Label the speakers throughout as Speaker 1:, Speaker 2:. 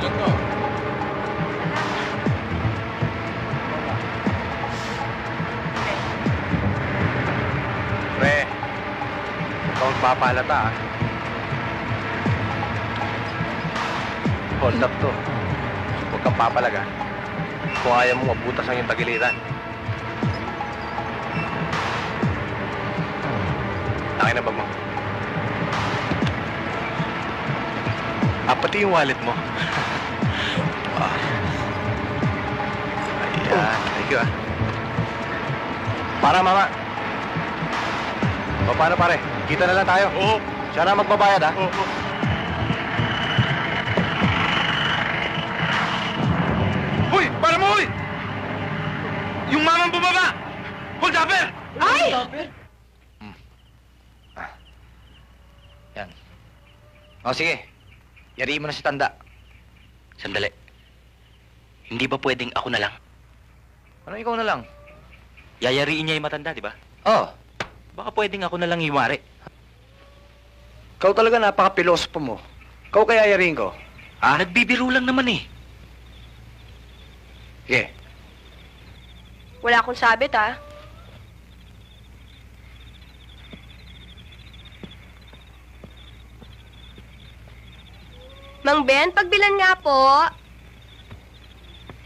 Speaker 1: Tulog mo. Pre, ikaw ang papalata, ah. Hold up to. Huwag kang papalaga. Kung ayaw mo mabutas ang iyong tagiliran. Akin na ba mo? Pati yung wallet mo. Ayan. Thank you, ah. Para, mama. O, paano, pare? Kita na lang tayo. Oo. Siya na magbabayad, ah. Oo. Hoy! Para mo, hoy! Yung mamang bumaba! Hold upper!
Speaker 2: Ay!
Speaker 3: Yan. O, sige. Yariin mo na si Tanda.
Speaker 4: Sandali. Hindi ba pwedeng ako na lang?
Speaker 3: Ano ikaw na lang?
Speaker 4: Yayariin niya yung matanda, di ba?
Speaker 3: Oh,
Speaker 4: Baka pwedeng ako na lang iwari.
Speaker 3: ikaw talaga napaka-pilosopo mo. Ikaw kaya yariin ko?
Speaker 4: Nagbibiro lang naman eh.
Speaker 3: Sige.
Speaker 2: Wala akong sabit, ah. Mang Ben, pagbilan nga po.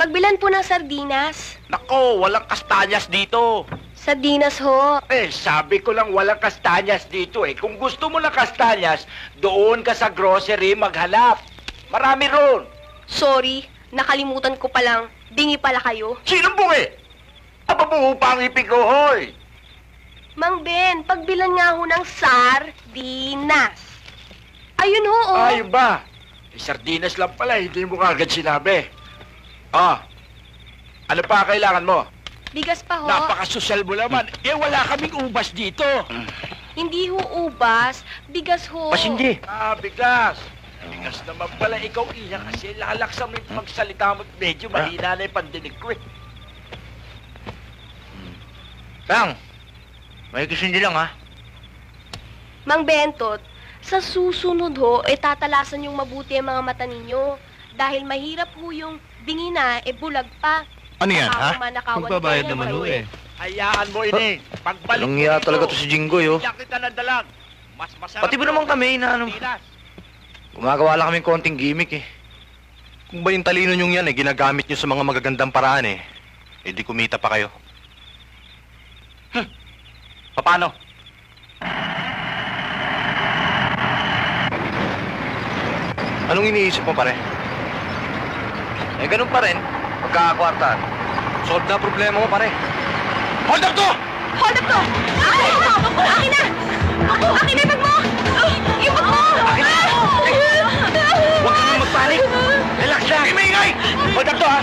Speaker 2: Pagbilan po ng sardinas.
Speaker 5: Nako, walang kastanyas dito.
Speaker 2: Sardinas ho.
Speaker 5: Eh, sabi ko lang walang kastanyas dito eh. Kung gusto mo ng kastanyas, doon ka sa grocery maghanap. Marami ron.
Speaker 2: Sorry, nakalimutan ko palang. Bingi pala kayo.
Speaker 5: Sinong bungi? Aba buo pa ang ipig ko, hoy.
Speaker 2: Mang Ben, pagbilan nga ho ng sardinas. Ayun ho, oh.
Speaker 5: Ayun ba? Eh, sardinas lang pala, hindi mo kagad sinabi. Ano pa kailangan mo?
Speaker 2: Bigas pa ho.
Speaker 5: Napakasosyal mo naman. Eh, wala kaming ubas dito.
Speaker 2: Hindi ho ubas. Bigas ho.
Speaker 4: Pasindi.
Speaker 5: Bigas. Bigas naman pala ikaw, Iya, kasi lalaksa mo yung magsalita mo. Medyo mahina na yung pandinig ko eh.
Speaker 3: Tang, may kisindi lang, ha?
Speaker 2: Mang Bentot, sa susunod ho, tatalasan yung mabuti ang mga mata ninyo. Dahil mahirap ho yung bingi na, bulag pa.
Speaker 1: Ano yan, ha?
Speaker 2: Magbabayad naman ho eh.
Speaker 5: Hayaan mo, ini. Pagbalik
Speaker 3: Anong iya
Speaker 5: dito,
Speaker 3: talaga to si Jinggoy, oh.
Speaker 5: Iyak kita ng dalag. Mas masarap.
Speaker 3: Pati ba naman kami na ano?
Speaker 5: Sardinas.
Speaker 3: Gumagawa lang kaming konting gimmick, eh.
Speaker 1: Kung ba yung talino nyong yan, ginagamit nyo sa mga magagandang paraan, di kumita pa kayo.
Speaker 4: Paano?
Speaker 1: Anong iniisip mo, pare?
Speaker 3: Eh, ganun pa rin. Pagkakakwartaan.
Speaker 1: Solve na problema mo, pare. Hold up to!
Speaker 2: Hold up to! Ay! Akin na! Akin na yung bag mo! Yung bag mo!
Speaker 5: Akin na! Huwag ka nang magpanik. Relax lang. Hindi maingay. Hold up to, ha?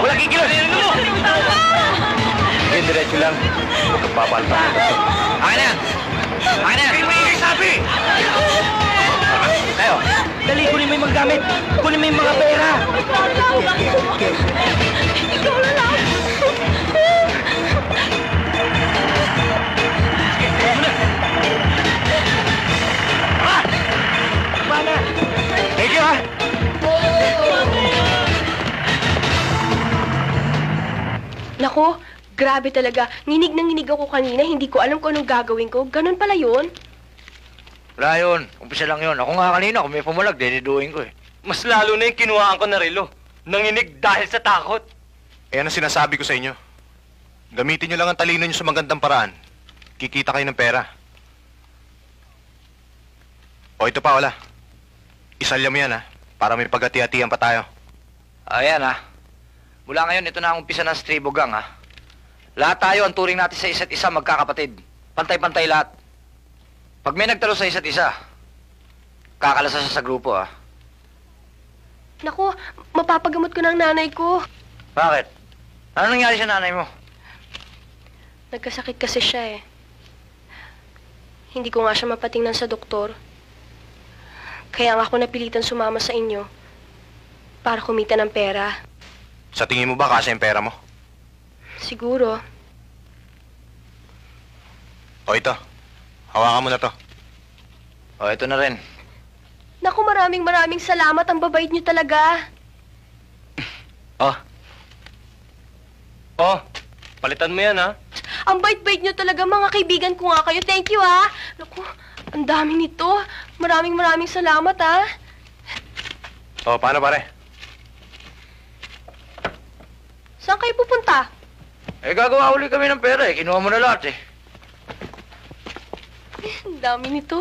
Speaker 5: Walang kikilos. Mo.
Speaker 3: Sige, diretso lang. Huwag kang papalpa.
Speaker 5: Akin na yan. Akin na yan. Hindi maingay sabi.
Speaker 3: Tayo.
Speaker 4: Dali, kunin mo yung mga gamit. Kunin mo yung mga pera.
Speaker 2: Ikaw na lang!
Speaker 5: Thank you, ha?
Speaker 2: Nako, grabe talaga. Nginig na nginig ako kanina, hindi ko alam kung anong gagawin ko. Ganun pala yun.
Speaker 3: Wala yun. Umpisa lang yun. Ako nga kanina, kung may pumulag, diniduin ko, eh.
Speaker 4: Mas lalo na yung kinuhaan ko na relo. Nanginig dahil sa takot.
Speaker 1: Ayan ang sinasabi ko sa inyo. Gamitin nyo lang ang talino nyo sa magandang paraan. Kikita kayo ng pera. O, ito pa, wala. Isalya mo yan, ha? Para may pagati-hatian pa tayo.
Speaker 3: Ayan, ha. Mula ngayon, ito na ang umpisa ng Stribo Gang, ha. Lahat tayo, ang turing natin sa isa't isa, magkakapatid. Pantay-pantay lahat. Pag may nagtalo sa isa't isa, kakalasa siya sa grupo, ha.
Speaker 2: Nako, mapapagamot ko ng nanay ko.
Speaker 3: Bakit? Ano nangyari sa nanay mo?
Speaker 2: Nagkasakit kasi siya eh. Hindi ko nga siya mapatingnan sa doktor. Kaya nga ako napilitan sumama sa inyo para kumita ng pera.
Speaker 1: Sa tingin mo ba kasi yung pera mo?
Speaker 2: Siguro.
Speaker 1: O, ito. Hawakan mo na to.
Speaker 3: O, ito na rin.
Speaker 2: Naku, maraming salamat. Ang babait niyo talaga.
Speaker 1: Oh. Oh, palitan mo yan, ha?
Speaker 2: Ang bait-bait niyo talaga. Mga kaibigan ko nga kayo. Thank you, ha. Naku, ang dami nito. Maraming salamat, ha.
Speaker 1: Oh, paano pare?
Speaker 2: Saan kayo pupunta?
Speaker 3: Eh, gagawa uli kami ng pera eh. Kinuha mo na lahat eh.
Speaker 2: Ang dami nito.